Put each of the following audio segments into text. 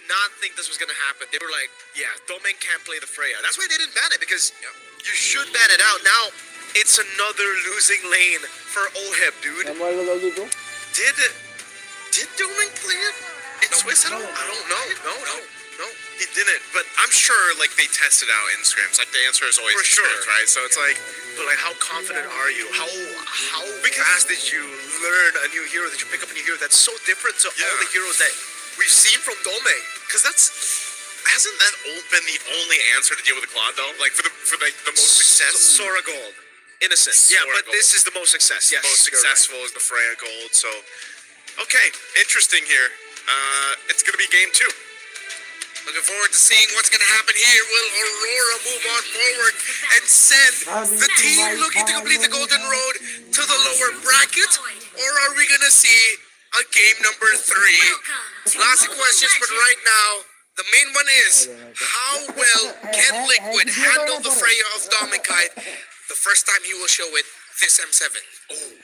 not think this was gonna happen. They were like, yeah, Domain can't play the Freya. That's why they didn't ban it, because you should ban it out. Now, it's another losing lane for Oheb, dude. Did Domain play it in Swiss at all? I don't know. No, he didn't. But I'm sure, like, they tested out in scrims. Like, the answer is always for sure, scrims, right? So it's like, but like, how confident are you? How fast did you learn a new hero? Did you pick up a new hero that's so different to all the heroes that we've seen from Domain? Because hasn't that been the only answer to deal with the Claude though? Like for the most success, Sora Gold, Innocent. Yeah, but Gold. This is the most success. Yes, most successful is the Freya Gold. So, okay, interesting here. It's gonna be game 2. Looking forward to seeing what's going to happen here. Will Aurora move on forward and send the team looking to complete the Golden Road to the lower bracket? Or are we going to see a game number 3? Lots of questions, but right now, the main one is, how well can Liquid handle the Freya of Dominkite the first time he will show it this M7? Oh.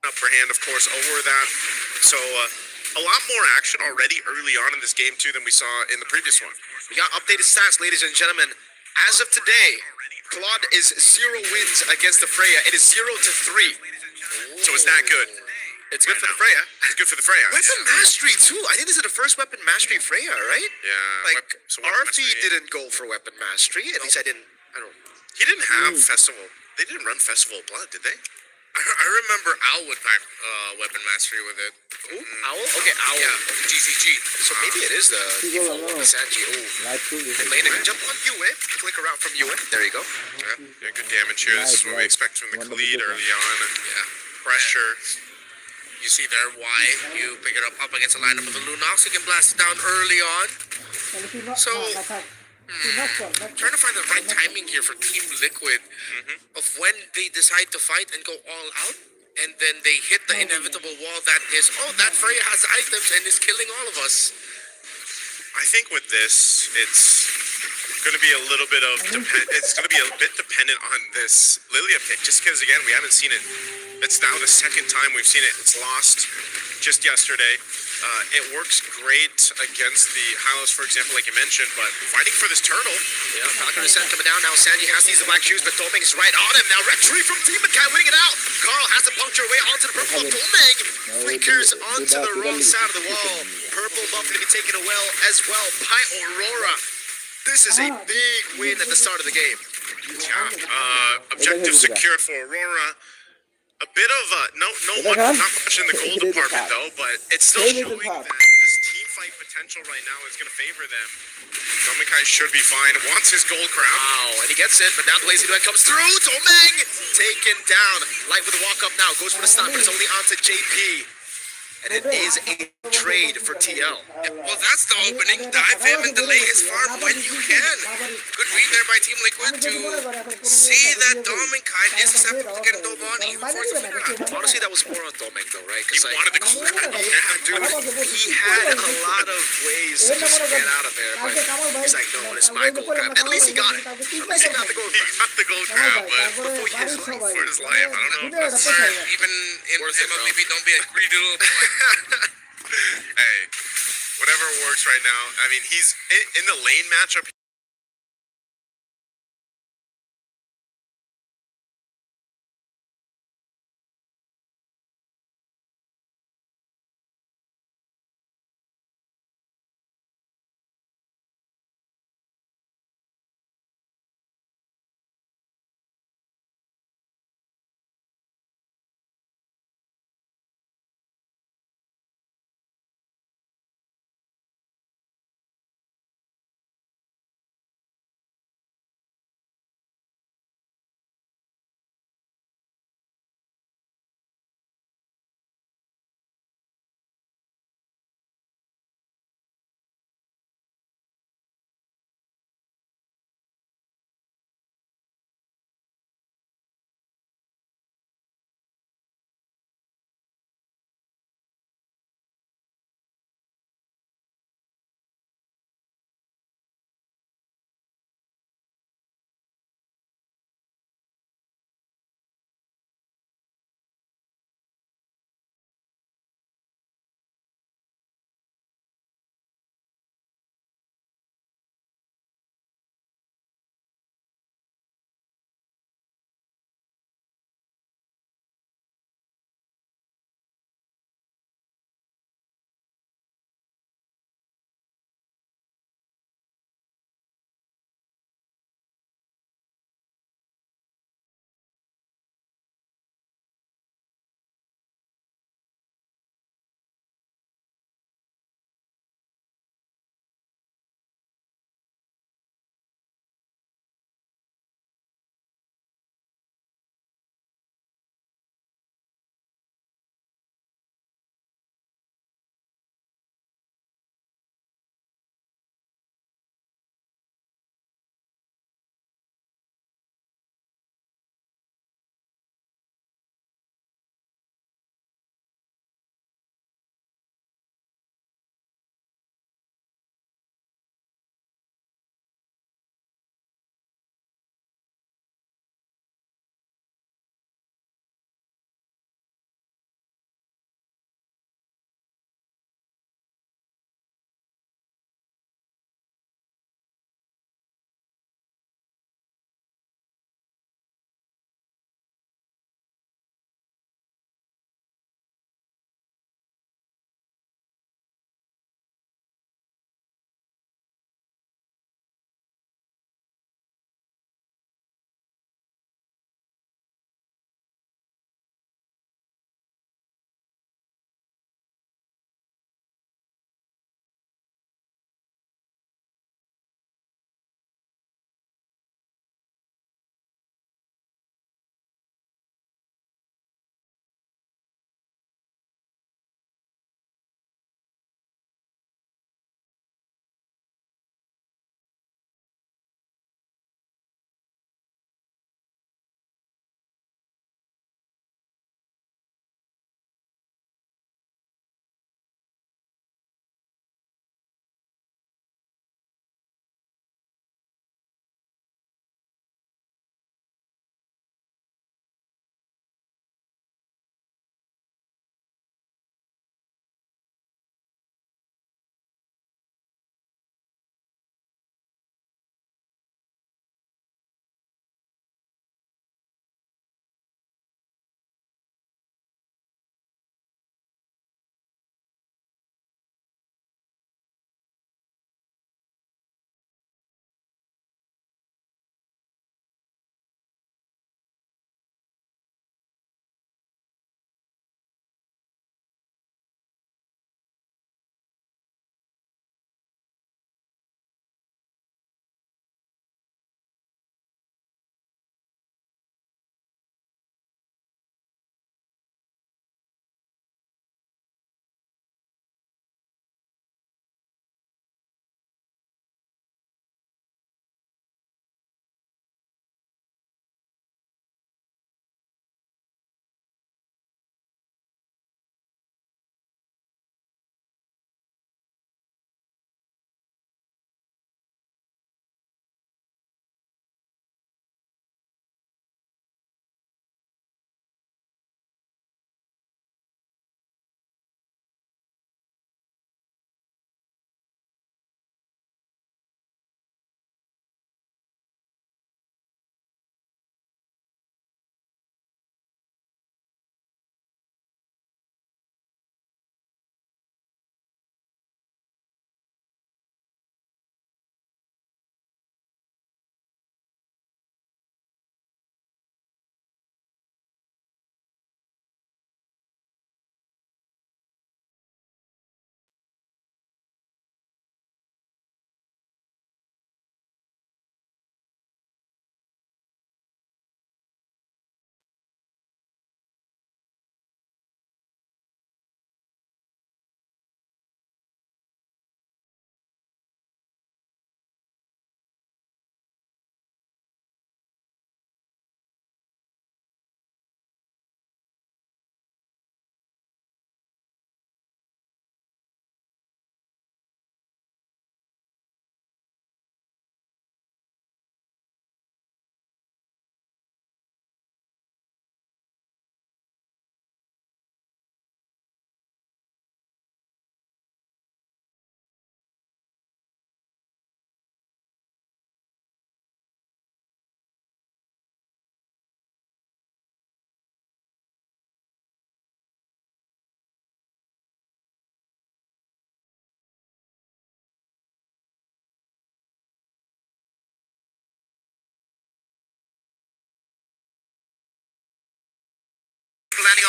Upper hand, of course, over that. So a lot more action already early on in this game too than we saw in the previous one. We got updated stats, ladies and gentlemen. As of today, Claude is 0 wins against the Freya. It is 0-3. So it's that good. It's good for the Freya. It's good for the Freya. Weapon mastery too. I think this is the first weapon mastery Freya, right? Yeah. Like RP didn't go for weapon mastery. At least I don't. He didn't have festival. They didn't run Festival of Blood, did they? I remember Owl would pack weapon mastery with it. Who? Owl? Okay, Owl. Yeah, GCG. So maybe it is the default one, Sanji. Oh. Lane can jump on Yue. Click around from Yue. There you go. Yeah, good damage here. This is what we expect from the Khalid early on. Yeah, pressure. You see there why you pick it up against a lineup of the Lunox. You can blast it down early on. So, trying to find the right timing here for Team Liquid of when they decide to fight and go all out, and then they hit the inevitable wall that is, oh, that Freya has items and is killing all of us. I think with this, it's going to be a little bit of it's going to be a bit dependent on this Lilia pick, just because again we haven't seen it. It's now the second time we've seen it. It's lost just yesterday. It works great against the Hylos, for example, like you mentioned, but fighting for this turtle. Yeah, Falcon is coming down now. Sandy has to use the black shoes, but Domeng is right on him. Now Retreat from Demon Cat winning it out. Carl has to puncture away onto the purple of Domeng. Flickers onto the wrong side of the wall. Purple buff going to be taken away as well by Aurora. This is a big win at the start of the game. Yeah, objective secured for Aurora. A bit of not much in the gold department though, but it's still showing that this team fight potential right now is going to favor them. Dominkite should be fine. Wants his gold crown. Wow, and he gets it, but now the lazy duet comes through. Domeng taken down. Light with the walk up now. Goes for the stun, but it's only onto JP. And it is a trade for TL. Well, that's the opening. Dive him and delay his farm when you can. Good read there by Team Liquid to see that Dominkite is susceptible to getting dove on even before it's a figure out. Honestly, that was more on Domeng though, right? He wanted the gold crown. Yeah, dude. He had a lot of ways to just get out of there, but he's like, no, it's my gold crown. At least he got it. At least he got the gold crown. He got the gold crown, but for his life, I don't know. Even in MLBB, don't be a greedy little boy. Hey, whatever works right now. I mean, he's in the lane matchup.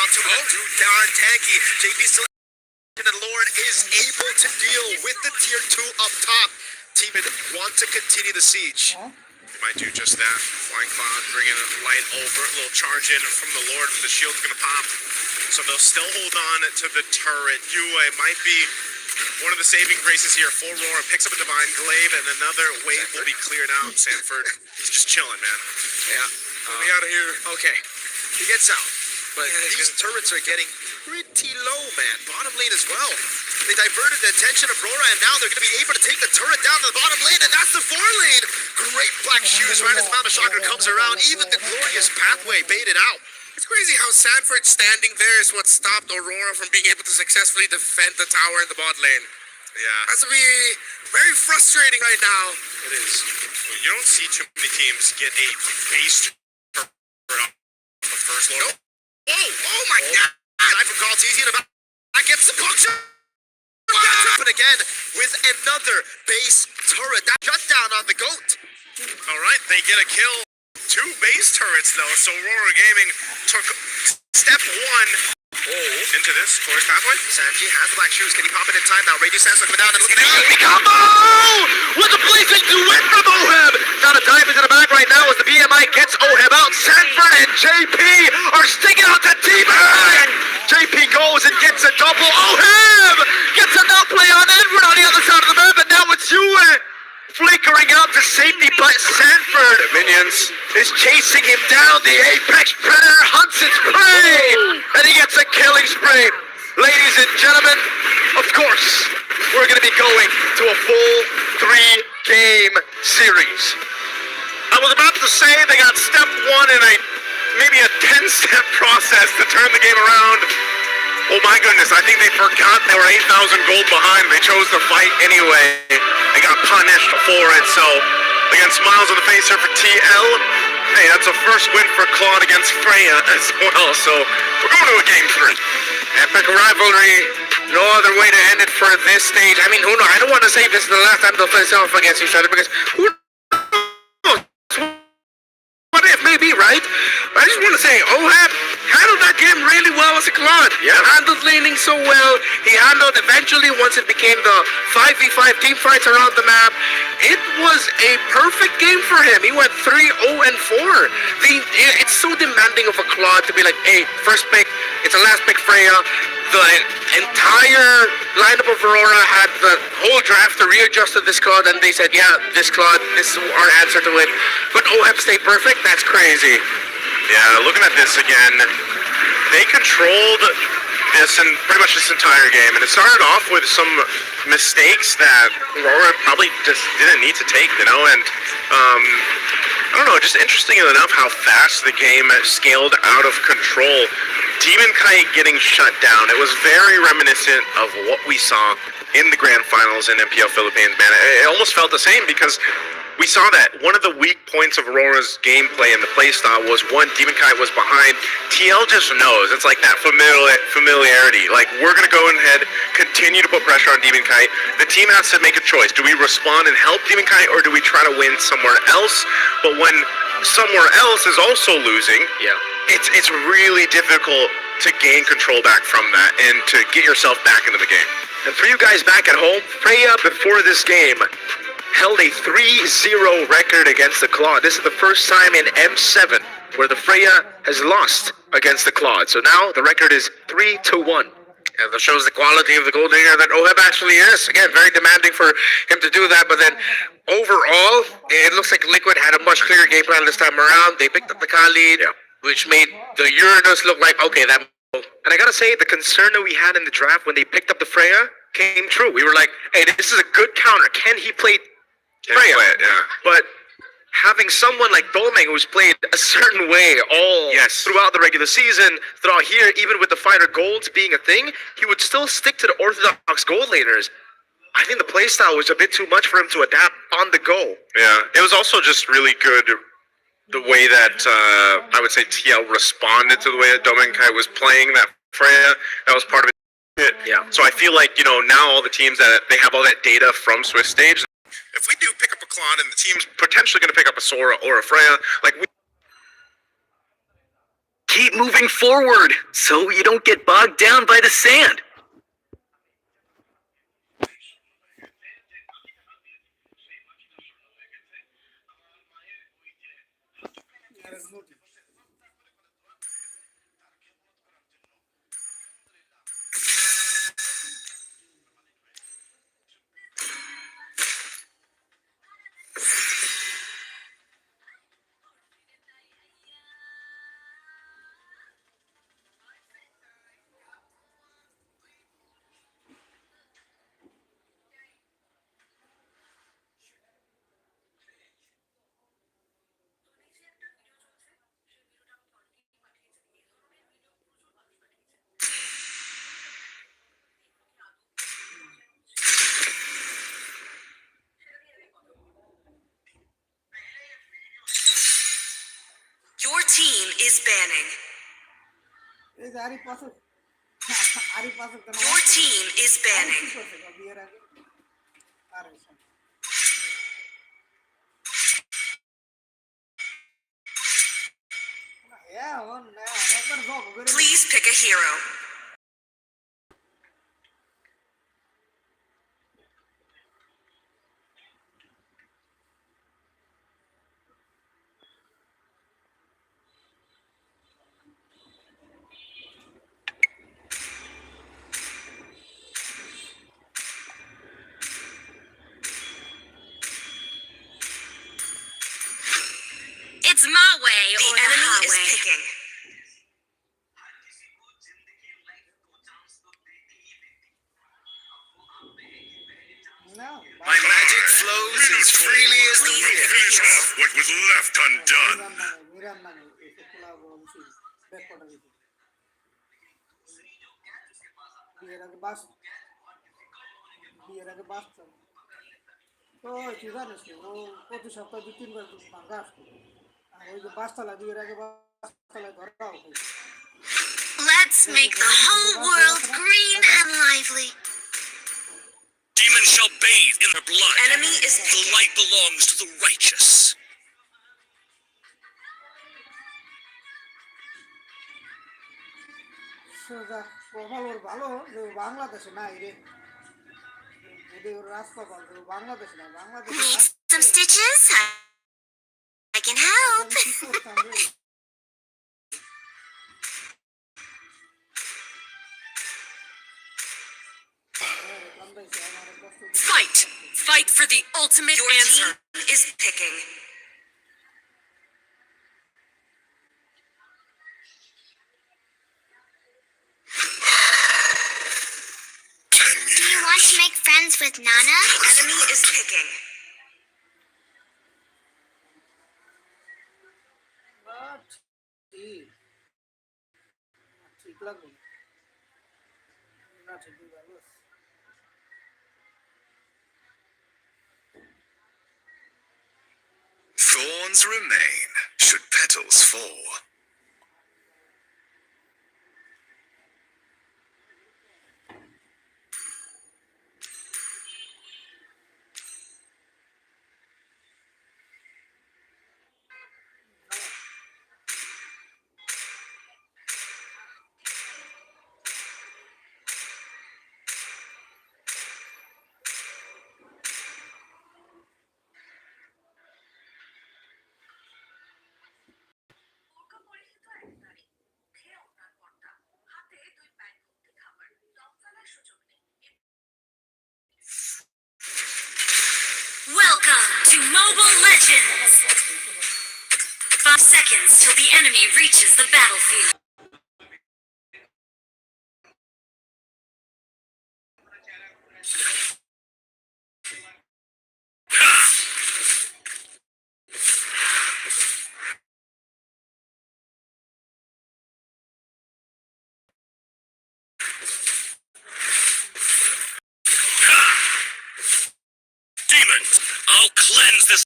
on top of the dude down Tanky. JP still and Lord is able to deal with the tier 2 up top. Team want to continue the siege. They might do just that. Flying Cloud bringing a light over. A little charge in from the Lord. The shield's going to pop. So they'll still hold on to the turret. Yue might be one of the saving graces here for Aurora. Picks up a Divine Glaive, and another wave will be cleared out. Sanford is just chilling, man. Yeah. Get me out of here. Okay. He gets out. But these turrets are getting pretty low, man. Bottom lane as well. They diverted the attention of Aurora, and now they're going to be able to take the turret down to the bottom lane, and that's the 4 lane. Great Black Shoes right as Mama Shocker comes around. Even the Glorious Pathway baited out. It's crazy how Sanford standing there is what stopped Aurora from being able to successfully defend the tower in the bot lane. Yeah. That's to be very frustrating right now. It is. Well, you don't see too many teams get a base turret off the first Lord. Oh my God. Time for Carl Teasy in the back. Gets the puncture. But again, with another base turret. That shut down on the GOAT. All right, they get a kill. 2 base turrets, though. So Aurora Gaming took step 1 into this Glorious Pathway. Sanji has the Black Shoes. Can he pop it in time now? Radius Sansa coming down and looking at the combo! With the blazing duet from Oheb! Now the dive into the back right now as the BMI gets Oheb out. Sanford and JP are sticking out to T-Bag! JP goes and gets a double. Oheb gets a no play on Edward on the other side of the map, and now it's Yue flickering out to safety, but Sanford Minions is chasing him down. The Apex Predator hunts its prey, and he gets a killing spree. Ladies and gentlemen, of course, we're going to be going to a full 3-game series. I was about to say they got step 1 in maybe a 10-step process to turn the game around. Oh my goodness, I think they forgot they were 8,000 gold behind. They chose to fight anyway. They got punished for it, so again, smiles on the face here for TL. Hey, that's a first win for Claude against Freya as well, so we're going to a game 3. Epic rivalry. No other way to end it for this stage. I mean, who knows? I don't want to say this is the last time they'll face off against each other because who knows? What if, maybe, right? But I just want to say, Oheb handled that game really well as a Claude. Yeah. He handled laning so well. He handled eventually once it became the 5v5 team fights around the map. It was a perfect game for him. He went 3-0-4. It's so demanding of a Claude to be like, hey, first pick, it's a last pick Freya. The entire lineup of Aurora had the whole draft to readjust to this Claude, and they said, yeah, this Claude, this is our answer to it. But Oheb stayed perfect? That's crazy. Yeah, looking at this again, they controlled this in pretty much this entire game, and it started off with some mistakes that Aurora probably just didn't need to take, you know, and I don't know, just interesting enough how fast the game scaled out of control. Demon Kite getting shut down, it was very reminiscent of what we saw in the grand finals in MPL Philippines, man. It almost felt the same because we saw that one of the weak points of Aurora's gameplay and the playstyle was one, Demon Kite was behind. TL just knows. It's like that familiarity. Like, we're going to go ahead, continue to put pressure on Demon Kite. The team has to make a choice. Do we respond and help Demon Kite, or do we try to win somewhere else? But when somewhere else is also losing, it's really difficult to gain control back from that and to get yourself back into the game. And for you guys back at home, Freya before this game held a 3-0 record against the Claude. This is the first time in M7 where the Freya has lost against the Claude. So now the record is 3-1. And that shows the quality of the gold digger that Oheb actually is. Again, very demanding for him to do that. But then overall, it looks like Liquid had a much clearer game plan this time around. They picked up the Khalid, which made the Uranus look like, okay, that. And I gotta say, the concern that we had in the draft when they picked up the Freya came true. We were like, hey, this is a good counter. Can he play Freya? But having someone like Dolmeng who's played a certain way throughout the regular season, throughout here, even with the fighter golds being a thing, he would still stick to the orthodox gold laners. I think the playstyle was a bit too much for him to adapt on the go. Yeah, it was also just really good the way that I would say TL responded to the way that Dominic Kai was playing that Freya. That was part of it. Yeah. So I feel like, you know, now all the teams that they have all that data from Swiss Stage. If we do pick up a Claude and the team's potentially going to pick up a Sora or a Freya, like we Keep moving forward so you don't get bogged down by the sand. Your team is banning. Your team is banning. Please pick a hero. It's my way The or the enemy is highway. picking. My magic flows as freely as the Please wind. finish off what was left undone. তো তুই জানিস কি, ও প্রতি সপ্তাহে 2-3 বার ভাঙা আসতো, আর ওই যে বাসতলা বিয়ের আগে বাসতলায় ধরা হয়েছে। Let's make the whole world green and lively. Demons shall bathe in their blood. Enemy is The picking. light belongs to the righteous. সোজা কপাল ওর ভালো যে ও বাংলাদেশে নাই রে, যদি ওর রাজকপাল যে ও বাংলাদেশে নাই, বাংলাদেশে Need থাকলে some stitches? I can help. আমি কি করতাম রে? কান্দাইছে, আমার কষ্ট দিচ্ছে। Fight. Fight for the ultimate answer. Your team is picking. Do you want to make friends with Nana? Enemy is picking. ঠিক ঠিক লাগবে না, ঠিকই ভালো আছে। Thorns remain, should petals fall. Welcome to Mobile Legends. 5 seconds till the enemy reaches the battlefield. Demons, I'll cleanse this.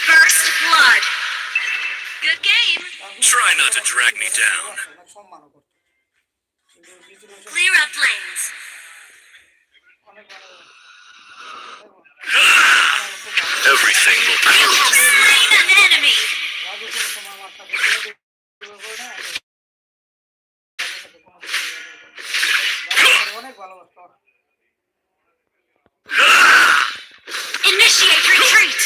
First blood. Good game. Try not to drag me down. অনেক সম্মানও করতো, বিচি বসে Clear up lanes. অনেক ভালো দেখো, Everything will be You have slain an enemy. Raju কোনো সময় আমার সাথে বিয়ে দিবে করে না অনেক ভালোবাসতো Initiate retreat.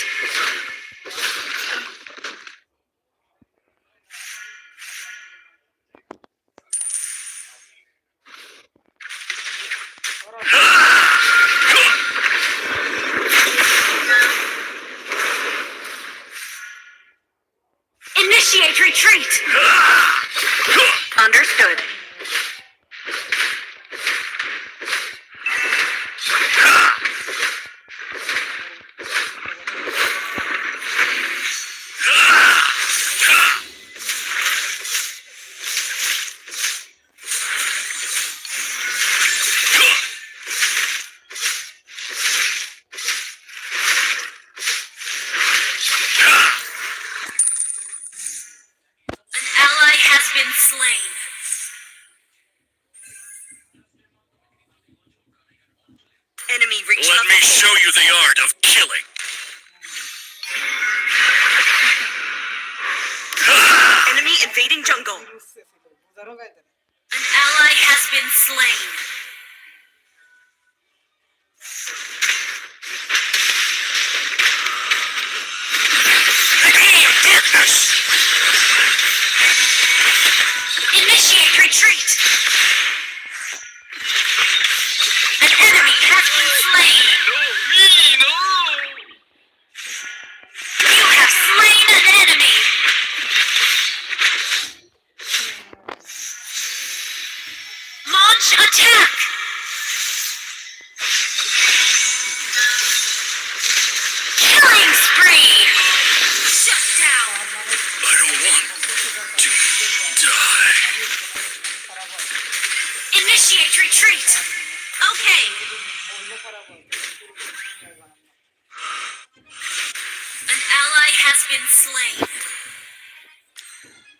Initiate retreat. Understood. An ally has been slain. Enemy reached Let the me show you the art of killing. enemy invading jungle. বুঝারও গাইতে না An ally has been slain. Darkness! Initiate retreat. An enemy has been slain. You have slain an enemy. Launch attack. Killing spree. Shut down. I don't want to die. Initiate retreat. Okay. An ally has been slain.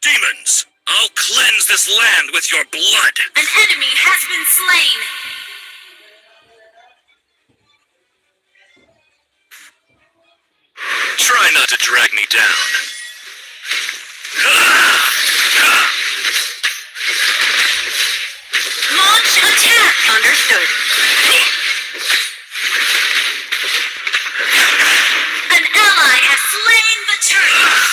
Demons! I'll cleanse this land with your blood! An enemy has been slain. Try not to drag me down. Launch attack. Understood. An ally has slain the turret.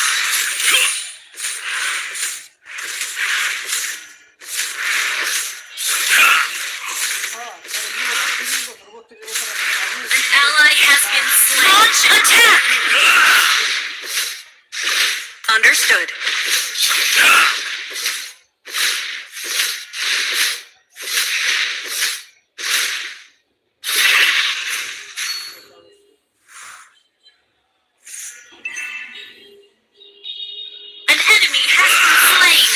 An ally has been slain. Launch attack. Understood. An enemy has been slain.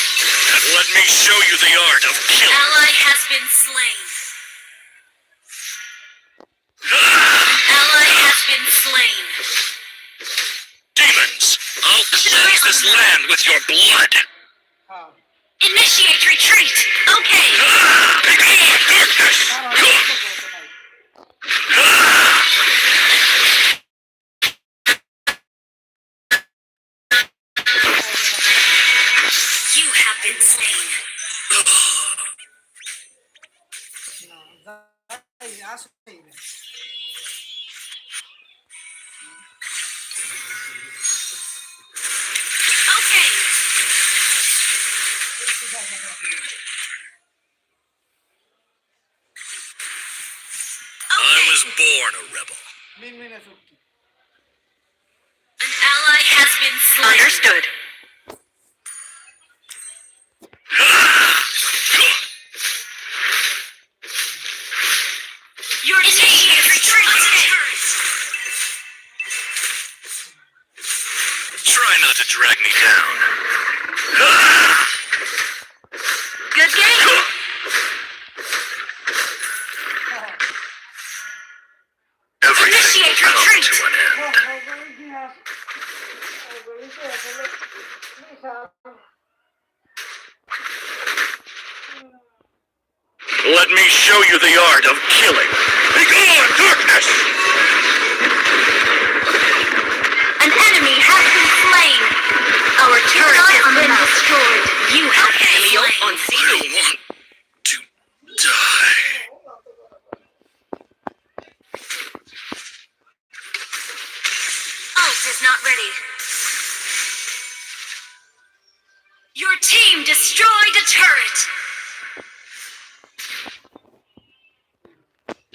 Let me show you the art of killing. Ally has been slain. Ally has been slain. Demons! I'll cleanse this land with your blood! হ্যাঁ Initiate retreat. Okay. Darkness! তার অনেক করতে নাই You have been slain. না যাই আসেই না Okay. I was born a rebel. মিন মিনে Chhutki An ally has been slain. Understood. Your initiate retreat. Try not to drag me down. Good game. Everything will Initiate come retreat. to an end. Let me show you the art of killing. Begone, darkness! An enemy has been slain. Our turret has been destroyed. You have been slain. on I CD. want to die. Ult is not ready. Your team destroyed a turret.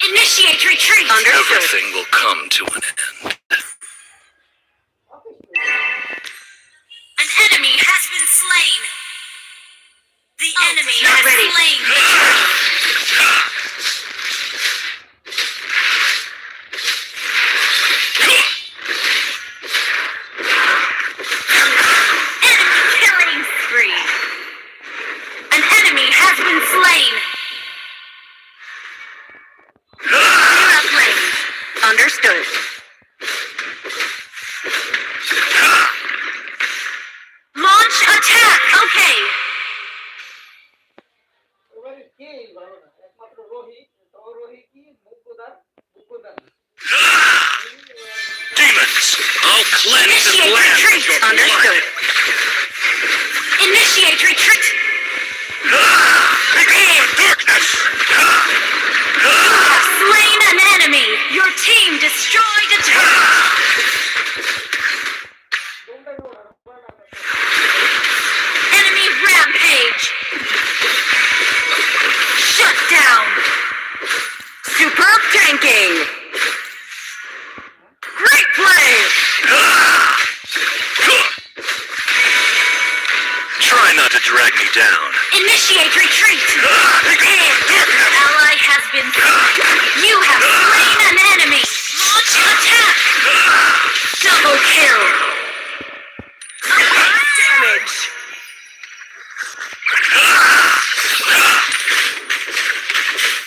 Initiate retreat. Everything will come to an end. An enemy has been slain. The enemy not has ready. slain the turret. Enemy killing spree. An enemy has been slain. Understood. Launch attack. Okay. এবারে কে ভালো না একমাত্র রোহিত তো রোহিত কি মুকুদার Demons! I'll cleanse this Initiate land with retreat. your blood. Understood. Initiate retreat. Begone, darkness! Slain an enemy. Your team destroyed a turret. Enemy rampage. Shut down. Superb tanking. Great play. Try not to drag me down. Initiate retreat. Begone, darkness! Ally has been slain. You have slain an enemy. Launch attack. Double kill. Damage.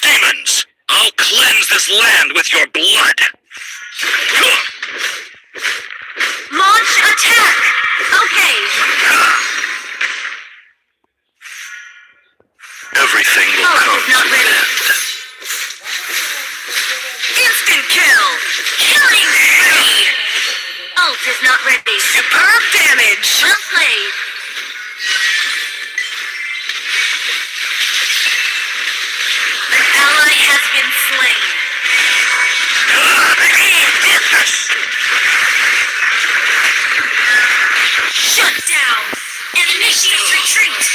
Demons! I'll cleanse this land with your blood. Launch attack. Okay. Everything will Oh, come not to an ready. end. Instant kill. Killing spree. Ult is not ready. Superb damage. Well played. An ally has been slain. Shut down. And initiate retreat.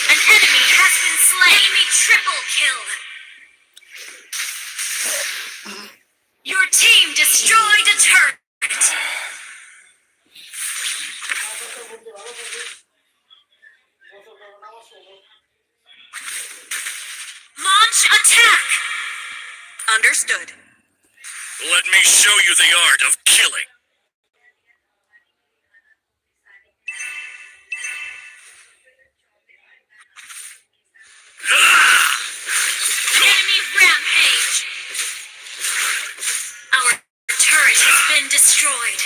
An enemy has been slain. Enemy triple kill. Your team destroyed a turret. Launch attack. Understood. Let me show you the art of killing. Enemy rampage. Our turret has been destroyed.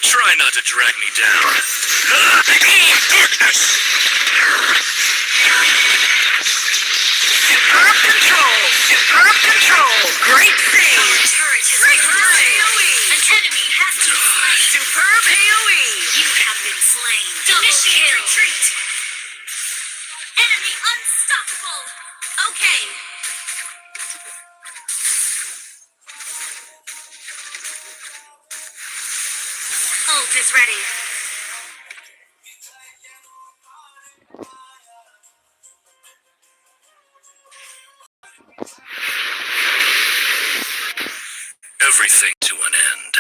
Try not to drag me down. Begone, darkness! Superb control. Superb control. Great save. Our turret has Great been play. destroyed. An enemy has been slain. Superb AoE. You have been slain. Initiate retreat. Enemy unstoppable. Okay. Ult is ready. Everything to an end.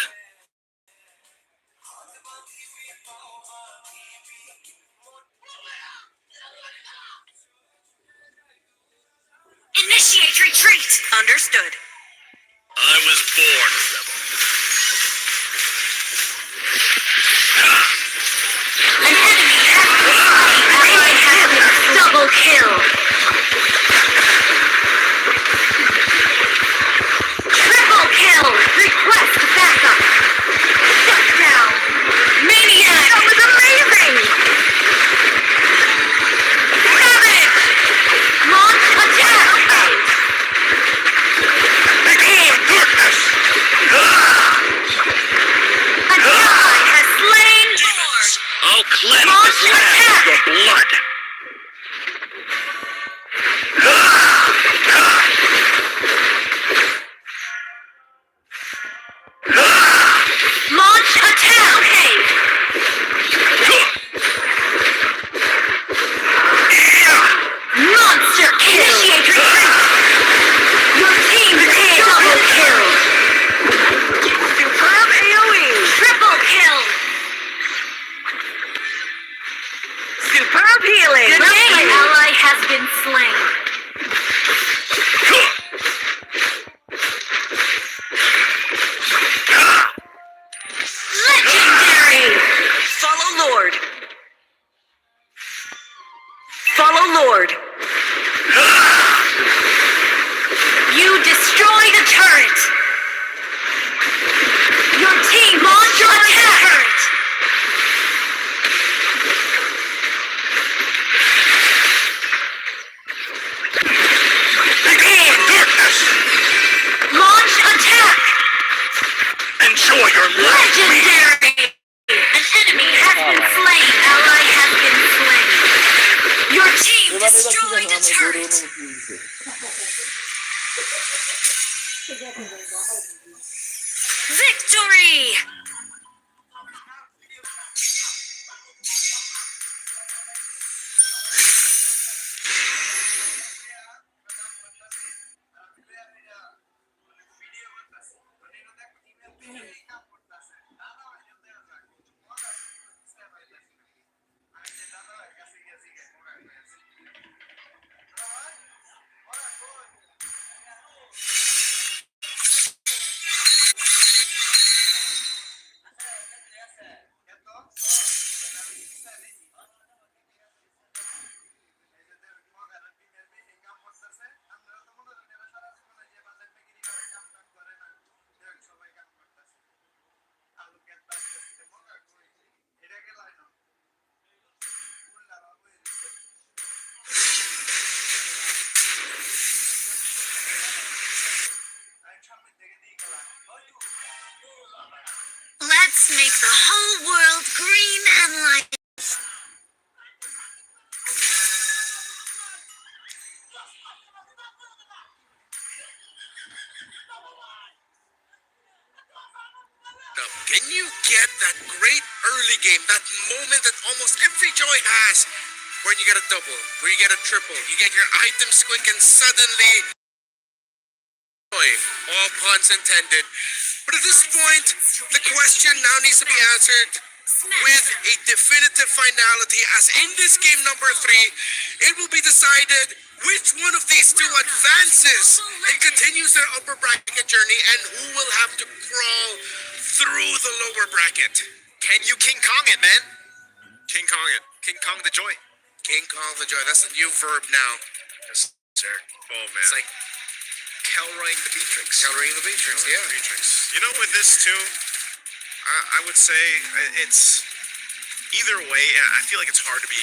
Initiate retreat. Understood. I was born a rebel. An enemy has been slain. Ally has been double kill. Triple kill. Request backup. Shut down. Maniac. That was amazing. Savage. Launch attack. An ally has slain. I'll cleanse Launch this land with attack. your blood. Launch attack. Monster kill. Initiate retreat. Your team is double kill. Superb AoE. Triple kill. Superb healing. An ally has been slain. Legendary. Follow Lord. Follow Lord. You destroy the turret. Your team launch your attack. Launch attack. Enjoy your life. Legendary. An enemy has been slain. Ally has been slain. Your team এবার destroyed a turret. Victory! Let's make the whole world green and light. Now, can you get that great early game, that moment that almost every Joy has, where you get a double, where you get a triple, you get your items quick, and suddenly, Joy, all puns intended. But at this point, the question now needs to be answered with a definitive finality, as in this game number 3, it will be decided which one of these two advances and continues their upper bracket journey, and who will have to crawl through the lower bracket. Can you King Kong it, man? King Kong it. King Kong the Joy. King Kong the Joy. That's the new verb now. Yes, sir. Oh, man. It's like Kelroying the Beatrix. Kelroying the Beatrix, yeah. Beatrix. You know, with this too, I would say it's either way. I feel like it's hard to be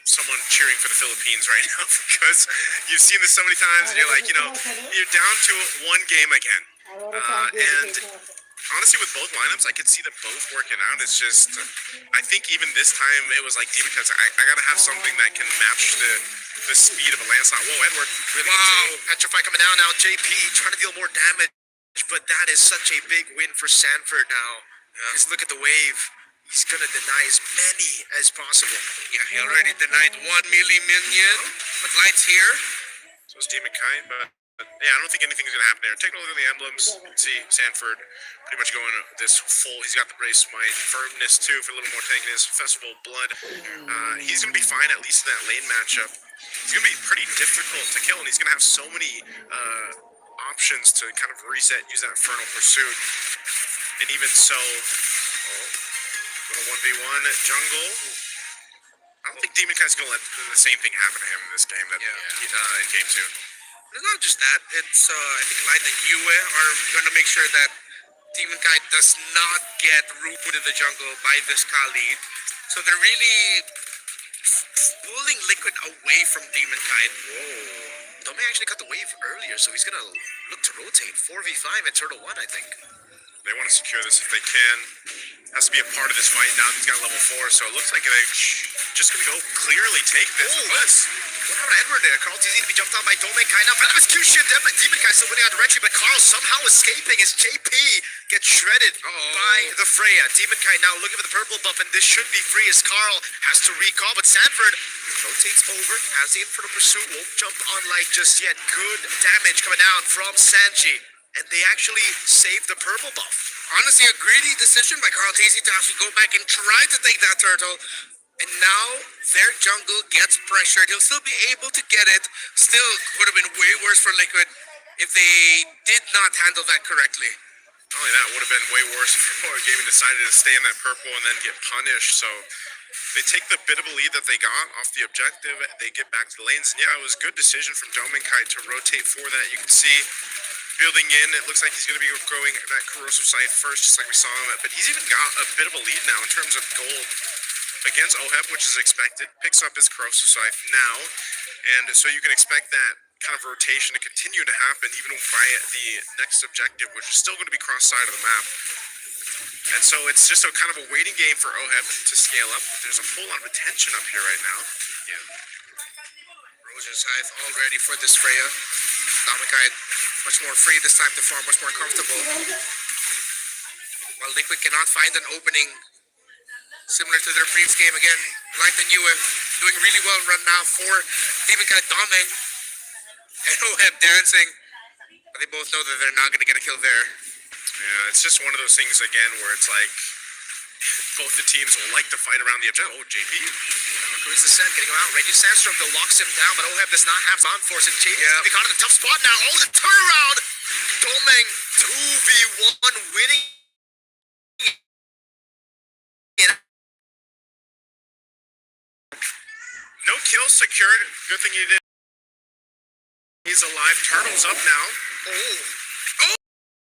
someone cheering for the Philippines right now, because you've seen this so many times, and you're like, you're down to one game again. And honestly, with both lineups, I could see them both working out. It's just, I think even this time it was like Demon Cuts. I gotta have something that can match the speed of a landslide. Whoa, Edward. Really Petrify coming down now. JP trying to deal more damage, but that is such a big win for Sanford now. Just look at the wave. He's gonna deny as many as possible. Yeah, he already denied 1 melee minion, but Light's here. So is Demon Kite, but yeah, I don't think anything's gonna happen there. Take a look at the emblems. You can see Sanford pretty much going this full. He's got the Brace Might, Firmness too for a little more tankiness. Festival of Blood. He's gonna be fine, at least in that lane matchup. He's gonna be pretty difficult to kill, and he's gonna have so many options to kind of reset, use that Infernal Pursuit. And even so, 1v1 jungle. I don't think Demon Kai's gonna let the same thing happen to him in this game that in game 2. It's not just that. It's I think Light and Yue are gonna make sure that Demon Kai does not get rooted in the jungle by this Khalid. So they're really pulling Liquid away from Demon Kai. Whoa. Dome actually cut the wave earlier, so he's gonna look to rotate. 4v5 and Turtle 1, I think. They want to secure this if they can. Has to be a part of this fight now. He's got level 4, so it looks like they're just gonna go clearly take this. What happened to Edward there? Carl TZ to be jumped on by Dome Kai. Now, final execution. Demon Kai still winning on direction, but Carl somehow escaping as JP gets shredded by the Freya. Demon Kai now looking for the purple buff, and this should be free as Carl has to recall, but Sanford rotates over, has the Infernal Pursuit, won't jump on Light just yet. Good damage coming down from Sanji, and they actually save the purple buff. Honestly, a greedy decision by Carl TZ to actually go back and try to take that turtle. And now their jungle gets pressured. He'll still be able to get it. Still would have been way worse for Liquid if they did not handle that correctly. Not only that, would have been way worse if Roar Gaming decided to stay in that purple and then get punished. So they take the bit of a lead that they got off the objective. They get back to the lanes. And yeah, it was a good decision from Dominkai to rotate for that. You can see building in, it looks like he's going to be growing that corrosive scythe first, just like we saw him. But he's even got a bit of a lead now in terms of gold against Oheb, which is expected. Picks up his corrosive scythe now. And so you can expect that kind of rotation to continue to happen even by the next objective, which is still going to be cross side of the map. And so it's just a kind of a waiting game for Oheb to scale up. There's a whole lot of attention up here right now. Roger Scythe all ready for this Freya. Domikai much more free this time to farm, much more comfortable. While Liquid cannot find an opening similar to their previous game again, Light and Yue doing really well right now for Demonkai Doming and Oheb dancing. But they both know that they're not going to get a kill there. Yeah, it's just one of those things again where it's like both the teams will like to fight around the objective. Oh, JP. Who's the set getting him out? Raging Sandstorm though locks him down, but Oheb does not have on force, and JP be caught in a tough spot now. Oh, the turnaround! Domeng 2v1 winning. No kills secured. Good thing he did. He's alive. Turtle's up now. Oh!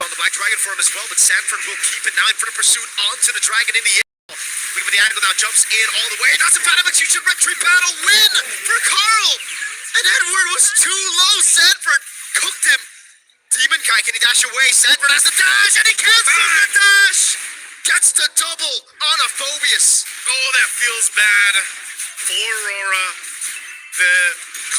On the Black Dragon for him as well, but Sanford will keep it now in front of pursuit onto the Dragon in the air. Looking for the angle now, jumps in all the way. That's a bad execution. Retreat battle win for Carl! And Edward was too low. Sanford cooked him. Demon Kai, can he dash away? Sanford has the dash, and he cancels the dash! Gets the double on a Phobius. Oh, that feels bad for Aurora. The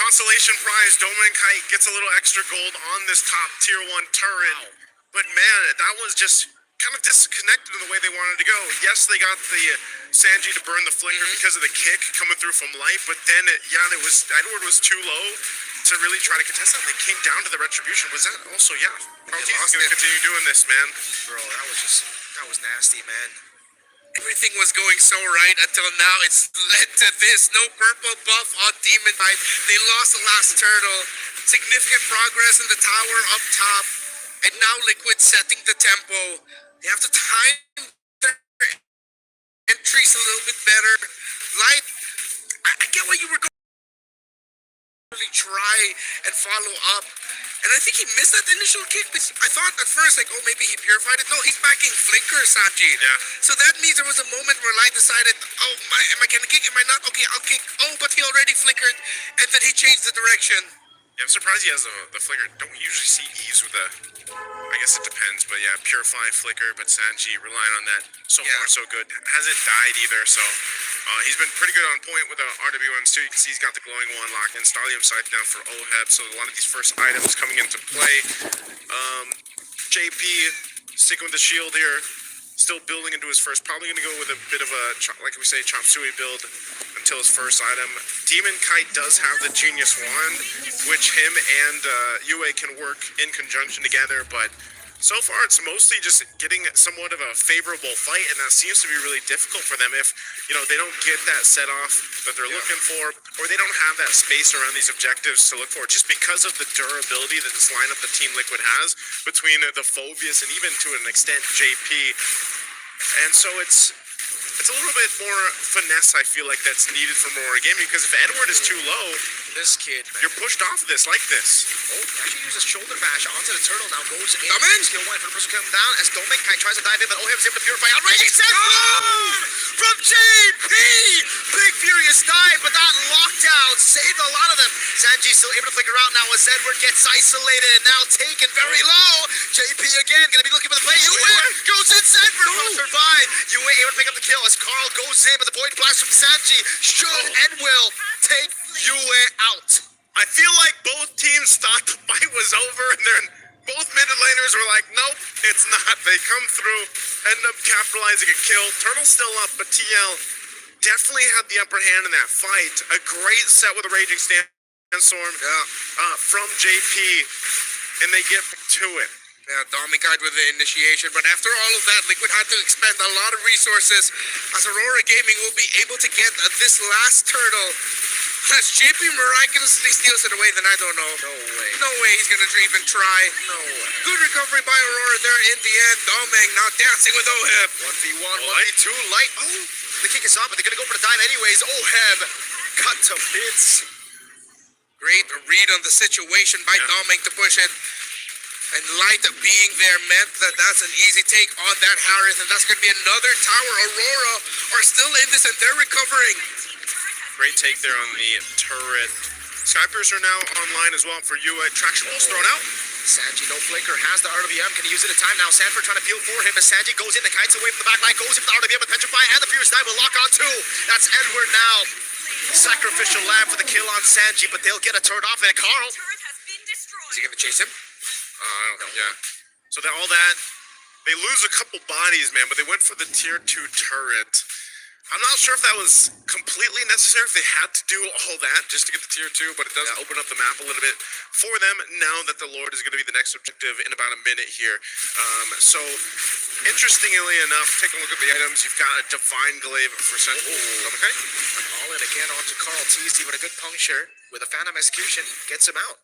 consolation prize, Dominkai gets a little extra gold on this top tier 1 turret. But man, that was just kind of disconnected in the way they wanted to go. Yes, they got the Sanji to burn the flicker because of the kick coming through from life, but then Edward was too low to really try to contest that. They came down to the retribution. Was that also, Carl T's gonna continue doing this, man. Bro, that was nasty, man. Everything was going so right until now. It's led to this. No purple buff on Demon Knight. They lost the last turtle. Significant progress in the tower up top. And now Liquid setting the tempo. They have to time their entries a little bit better. Light, I get what you were going to really try and follow up. And I think he missed that initial kick. I thought at first, like, oh, maybe he purified it. No, he's backing Flicker, Sanji. Yeah. So that means there was a moment where Light decided, oh, am I going to kick? Am I not? Okay, I'll kick. Oh, but he already flickered. And then he changed the direction. Yeah, I'm surprised he has the flicker. Don't we usually see Eves with the... I guess it depends, but yeah, Purify, Flicker, but Sanji relying on that. So far, so good. Hasn't died either, so he's been pretty good on point with the RWMs too. You can see he's got the glowing one locked in. Starlium Scythe now for Oheb, so a lot of these first items coming into play. JP sticking with the shield here, still building into his first. Probably going to go with a bit of a, like we say, Chop Suey build until his first item. Demon Kite does have the Genius Wand, which him and Yue can work in conjunction together, but so far it's mostly just getting somewhat of a favorable fight, and that seems to be really difficult for them if, they don't get that set off that they're looking for, or they don't have that space around these objectives to look for, just because of the durability that this lineup that Team Liquid has between the Phobius and even to an extent JP. And so it's It's a little bit more finesse, I feel like, that's needed from Aurora Gaming, because if Edward is too low, This kid, man. you're pushed off of this like this. Oh, actually uses shoulder bash onto the turtle. Now goes in. Come in. Skill one for the person coming down as Domek tries to dive in, but Oheb's able to purify out. Raging Set Boom from JP. Big furious dive, but that lockdown saved a lot of them. Sanji still able to flicker out now as Edward gets isolated and now taken very low. JP again gonna be looking for the play. Yue goes in. Sanford will survive. Yue able to pick up the kill as Carl goes in, but the void blast from Sanji should and will take Yue out. I feel like both teams thought the fight was over, and then both mid laners were like, nope, it's not. They come through, end up capitalizing a kill. Turtle's still up, but TL definitely had the upper hand in that fight. A great set with a Raging Sandstorm from JP, and they get to it. Yeah, Dominic with the initiation, but after all of that, Liquid had to expend a lot of resources as Aurora Gaming will be able to get this last turtle. As JP miraculously steals it away, then I don't know. No way he's gonna even try. No way. Good recovery by Aurora there in the end. Domeng now dancing with Oheb. 1v1, 1v2, Light. Oh, the kick is on, but they're gonna go for the dive anyways. Oheb cut to bits. Great read on the situation by Domeng to push it. And Light being there meant that that's an easy take on that Harris, and that's going to be another tower. Aurora are still in this, and they're recovering. Great take there on the turret. Skypers are now online as well for Yue. Traction balls thrown out. Sanji, no flicker, has the RWM, can he use it in time now? Sanford trying to peel for him as Sanji goes in, the kites away from the back line, goes in for the RWM, but Petrify and the Furious Knight will lock on too. That's Edward now. Sacrificial lamb for the kill on Sanji, but they'll get a turret off, and Carl. Is he going to chase him? I don't know. Yeah. So that all that, they lose a couple bodies, man, but they went for the tier 2 turret. I'm not sure if that was completely necessary, if they had to do all that just to get the tier 2, but it does open up the map a little bit for them now that the Lord is going to be the next objective in about a minute here. So, interestingly enough, take a look at the items. You've got a Divine Glaive for Sentinel. Okay? All in again onto Carl Teasy with a good puncture with a Phantom Execution, gets him out.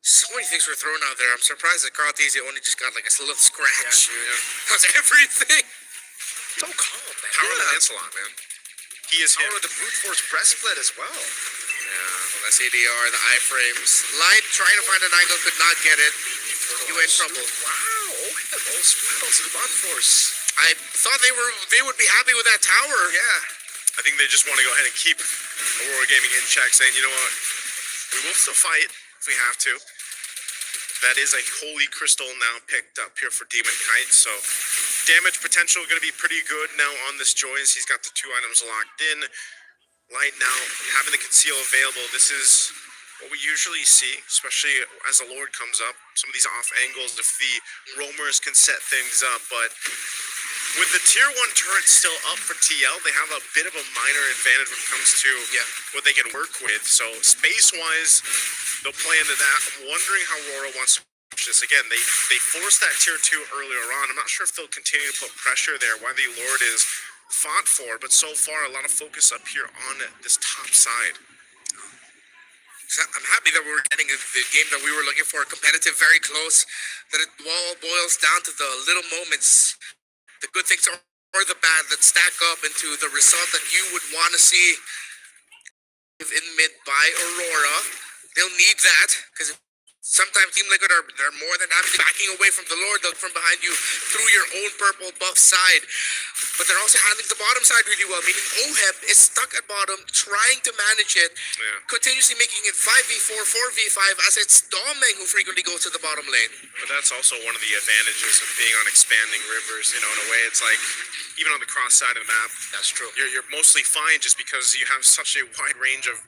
So many things were thrown out there. I'm surprised that Carl Teasy only just got like a little scratch. Yeah. That's everything. So calm, man. Power of the Lancelot, man. He is him. Power of the brute force breastplate as well. Yeah, well, the CDR, the iframes. Light trying to find an angle, could not get it. You in trouble. Wow, those spells of the bug force. I thought they would be happy with that tower. Yeah. I think they just want to go ahead and keep Aurora Gaming in check, saying, you know what, we will still fight if we have to. That is a Holy Crystal now picked up here for Demon Kite, so damage potential going to be pretty good now on this Joyce. He's got the 2 items locked in. Light now having the conceal available. This is what we usually see, especially as the Lord comes up. Some of these off angles, if the roamers can set things up, but with the tier 1 turret still up for TL, they have a bit of a minor advantage when it comes to what they can work with. So space-wise, they'll play into that. I'm wondering how Aurora wants to push this. Again, they forced that tier 2 earlier on. I'm not sure if they'll continue to put pressure there, why the Lord is fought for, but so far a lot of focus up here on this top side. So I'm happy that we're getting the game that we were looking for, competitive, very close, that it all boils down to the little moments, the good things or the bad that stack up into the result that you would want to see in mid by Aurora. They'll need that, because sometimes Team Liquid they're more than happy backing away from the Lord. They'll from behind you through your own purple buff side. But they're also handling the bottom side really well, meaning Oheb is stuck at bottom, trying to manage it, continuously making it 5v4, 4v5, as it's Domeng who frequently goes to the bottom lane. But that's also one of the advantages of being on expanding rivers. You know, in a way, it's like, even on the cross side of the map, That's true. you're mostly fine just because you have such a wide range of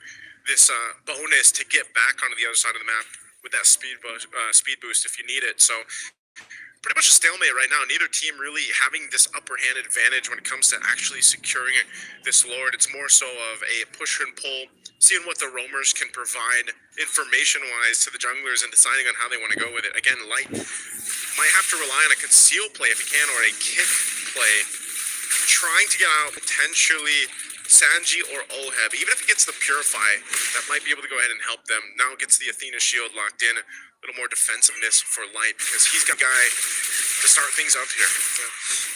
this bonus to get back onto the other side of the map with that speed boost if you need it. So pretty much a stalemate right now. Neither team really having this upper hand advantage when it comes to actually securing this Lord. It's more so of a push and pull, seeing what the roamers can provide information-wise to the junglers and deciding on how they want to go with it. Again, Light might have to rely on a conceal play if he can, or a kick play, trying to get out potentially Sanji or Oheb. Even if it gets the Purify, that might be able to go ahead and help them. Now it gets the Athena shield locked in. A little more defensiveness for Light because he's got a guy to start things up here.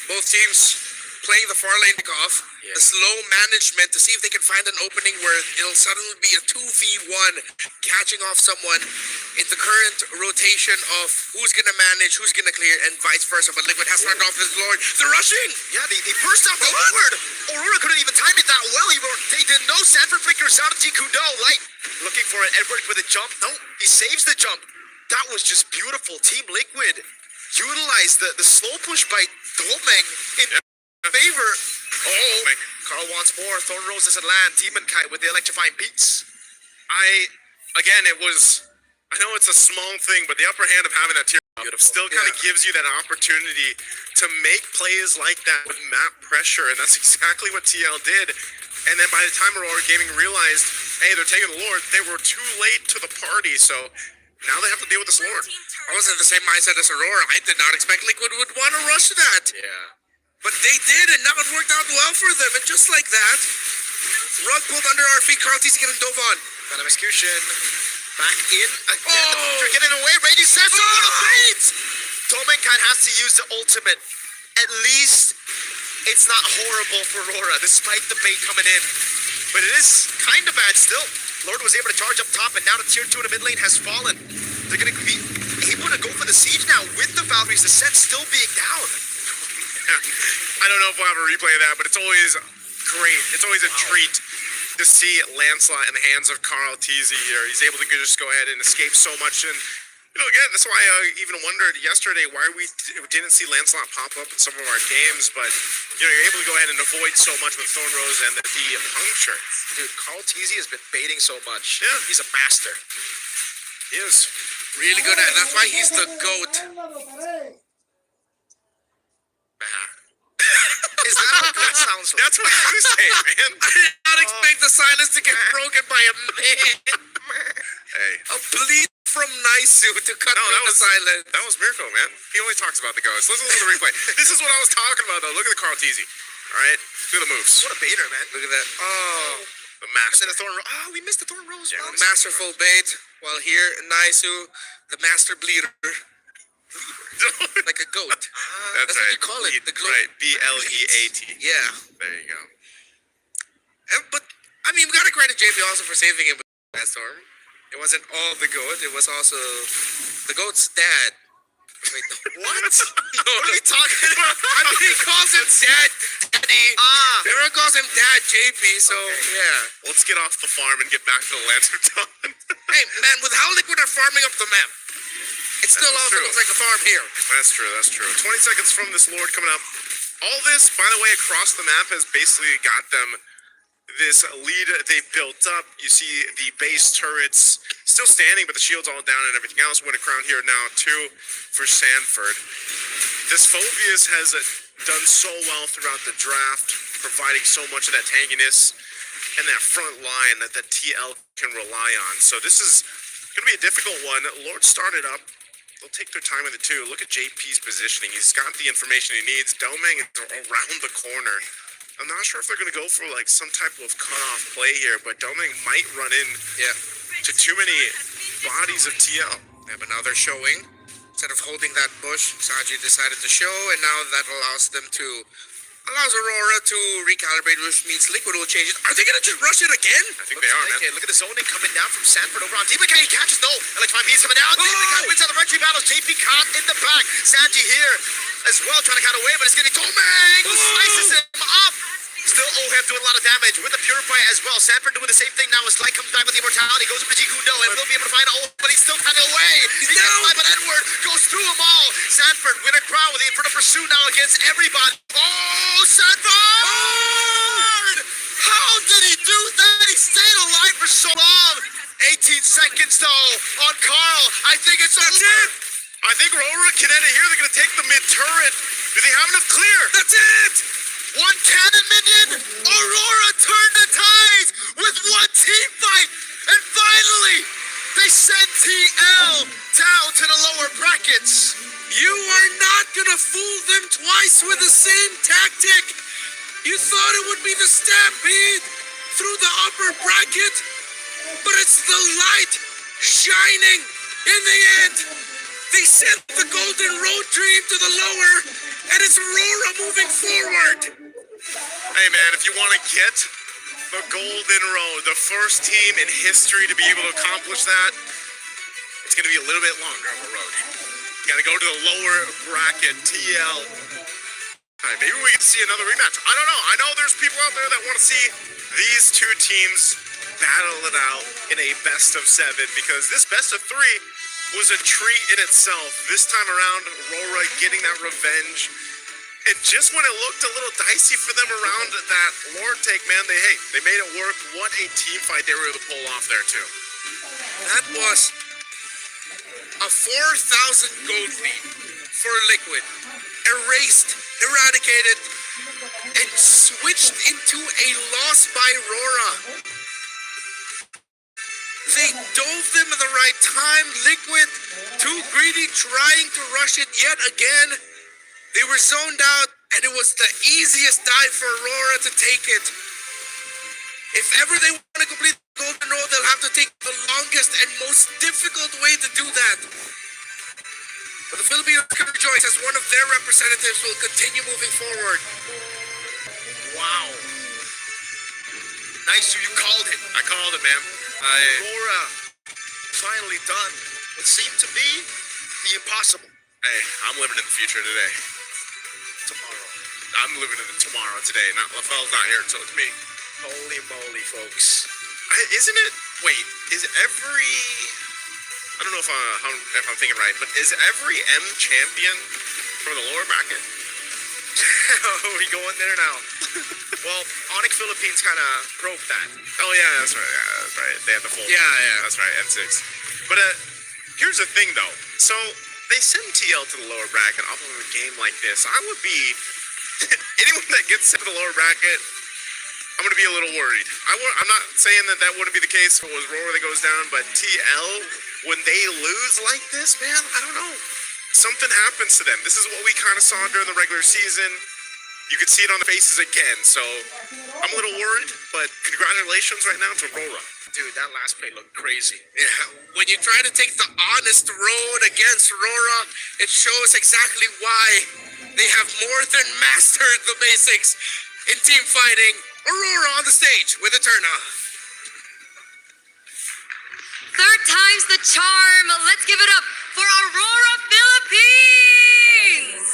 Both teams playing the far lane kickoff, the slow management to see if they can find an opening where it'll suddenly be a 2v1 catching off someone in the current rotation of who's gonna manage, who's gonna clear, and vice versa. But Liquid has started off his Lord. They're rushing! Yeah, they burst out the Lord. Aurora couldn't even time it that well. They didn't know. Sanford figures out G Kudo. Light looking for it. Edward with a jump. No, he saves the jump. That was just beautiful. Team Liquid utilized the slow push by Domeng in favor. Oh, Carl wants more. Thorn Rose doesn't land. Demon Kite with the electrifying beats. I know it's a small thing, but the upper hand of having that tier still kind of gives you that opportunity to make plays like that with map pressure, and that's exactly what TL did. And then by the time Aurora Gaming realized, hey, they're taking the Lord, they were too late to the party, so now they have to deal with this Lord. I was in the same mindset as Aurora. I did not expect Liquid would want to rush that. Yeah. But they did, and now it worked out well for them. And just like that, rug pulled under our feet. Carl T's getting dove on. Venom Execution. Back in. They're getting away. Raging Sanford. What a bait! Domenkai has to use the ultimate. At least it's not horrible for Aurora, despite the bait coming in. But it is kind of bad still. Lord was able to charge up top, and now the tier 2 in the mid lane has fallen. They're going to be able to go for the siege now with the Valkyries, the set still being down. I don't know if we'll have a replay of that, but it's always great. It's always a treat to see Lancelot in the hands of Carl Teasy here. He's able to just go ahead and escape so much. And, again, that's why I even wondered yesterday why we didn't see Lancelot pop up in some of our games. But, you're able to go ahead and avoid so much with Thorn Rose and the puncture. Dude, Carl Teasy has been baiting so much. Yeah. He's a master. He is. Really good at it. That's why he's the GOAT. Is that what that sounds like? That's what you say, man. I did not expect the silence to get broken by a man. Hey. A bleed from Naisu to cut through the silence. That was Mirko, man. He only talks about the ghosts. Listen to the replay. This is what I was talking about, though. Look at the Carl Teasy. All right? Look at the moves. What a baiter, man. Look at that. Oh. The master. And then the Thorn Rose. Oh, we missed the Thorn Rose. Yeah, masterful bait. While here, Naisu, the master bleeder. Like a goat. That's what right. you call it. The goat. Right. BLEAT. Yeah. There you go. But, I mean, we gotta credit JP also for saving him with that storm. It wasn't all the goat, it was also the goat's dad. Wait, no. What? What are you talking about? I mean, he calls him Dad Daddy. Everyone calls him Dad JP, so yeah. Let's get off the farm and get back to the Lantern Dawn. Hey, man, with how Liquid are farming up the map, it still also true. looks like a farm here. That's true, that's true. 20 seconds from this Lord coming up. All this, by the way, across the map has basically got them this lead they built up. You see the base turrets still standing, but the shield's all down and everything else. Win a crown here now, too, for Sanford. This Phobius has done so well throughout the draft, providing so much of that tankiness and that front line that the TL can rely on. So this is going to be a difficult one. Lord started up. They'll take their time with it, too. Look at JP's positioning. He's got the information he needs. Domeng is around the corner. I'm not sure if they're going to go for like some type of cutoff play here, but Domeng might run in to too many bodies of TL. Yeah, but now they're showing. Instead of holding that bush, Sanji decided to show, and now that allows Aurora to recalibrate, which means Liquid will change it. Are they going to just rush it again? I think they are, man. Look at the zoning coming down from Sanford over on Demon Kai. He catches no. Electron Beast coming down. Demon Kai wins out the retreat battles. JP caught in the back. Sanji here as well, trying to cut away, but it's going to be Domeng who slices him up. Still Oheb doing a lot of damage with the Purify as well. Sanford doing the same thing now as Light comes back with the Immortality. Goes for G Kundo and will be able to find Oheb, but he's still cutting away. He gets by, but Edward goes through them all. Sanford win a crown with the Inferno Pursuit now against everybody. Oh, Sanford! How did he do that? He stayed alive for so long. 18 seconds though on Carl. I think it's over. I think Aurora Kineta here, they're going to take the mid turret. Do they have enough clear? That's it! One cannon minion! Aurora turned the tides with one team fight! And finally, they send TL down to the lower brackets! You are not gonna fool them twice with the same tactic! You thought it would be the stampede through the upper bracket, but it's the light shining in the end! They sent the Golden Road Dream to the lower, and it's Aurora moving forward! Hey man, if you want to get the Golden Road, the first team in history to be able to accomplish that, it's going to be a little bit longer of a road. You got to go to the lower bracket, TL. Alright, maybe we can see another rematch. I don't know. I know there's people out there that want to see these two teams battle it out in a best of 7 because this best of 3 was a treat in itself. This time around, Aurora getting that revenge. And just when it looked a little dicey for them around that Lord take, man, they made it work. What a team fight they were able to pull off there too. That was a 4,000 gold lead for Liquid. Erased, eradicated, and switched into a loss by Aurora. They dove them at the right time. Liquid, too greedy, trying to rush it yet again. They were zoned out, and it was the easiest dive for Aurora to take it. If ever they want to complete the Golden Road, they'll have to take the longest and most difficult way to do that. But the Philippine Rejoice, as one of their representatives, will continue moving forward. Wow. Nice, you called it. I called it, man. Aurora finally done what seemed to be the impossible. Hey, I'm living in the future today. Tomorrow. I'm living in the tomorrow today. Not LaFell's not here, so it's me. Holy moly, folks. Isn't it? Wait, is every... I don't know if I'm thinking right, but is every M champion from the lower bracket? We going there now. Well, Onyx Philippines kind of broke that. Oh yeah, that's right. Yeah, that's right. They had the full. Yeah. That's right. M6. But here's the thing, though. So they send TL to the lower bracket off of a game like this. I would be anyone that gets sent to the lower bracket. I'm gonna be a little worried. I'm not saying that wouldn't be the case if it was Roar that goes down, but TL, when they lose like this, man, I don't know. Something happens to them. This is what we kind of saw during the regular season. You could see it on the faces again. So I'm a little worried, but congratulations right now to Rora. Dude, that last play looked crazy. Yeah, when you try to take the honest road against Aurora, it shows exactly why they have more than mastered the basics in team fighting. Aurora on the stage with a turnoff. Third time's the charm. Let's give it up for Aurora Philippines.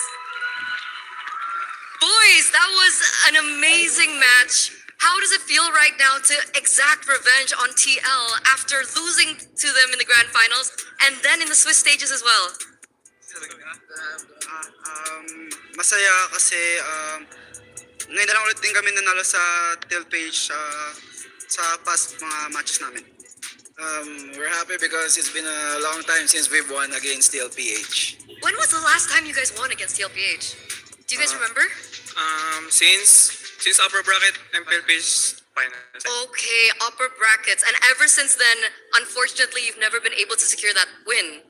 Boys, that was an amazing match. How does it feel right now to exact revenge on TL after losing to them in the grand finals and then in the Swiss stages as well? Masaya kasi ngayon na lang ulit din kami nanalo sa Till Page sa past mga matches namin. We're happy because it's been a long time since we've won against TLPH. When was the last time you guys won against TLPH? Do you guys remember? Since upper bracket and TLPH finals. Okay, upper brackets. And ever since then, unfortunately, you've never been able to secure that win.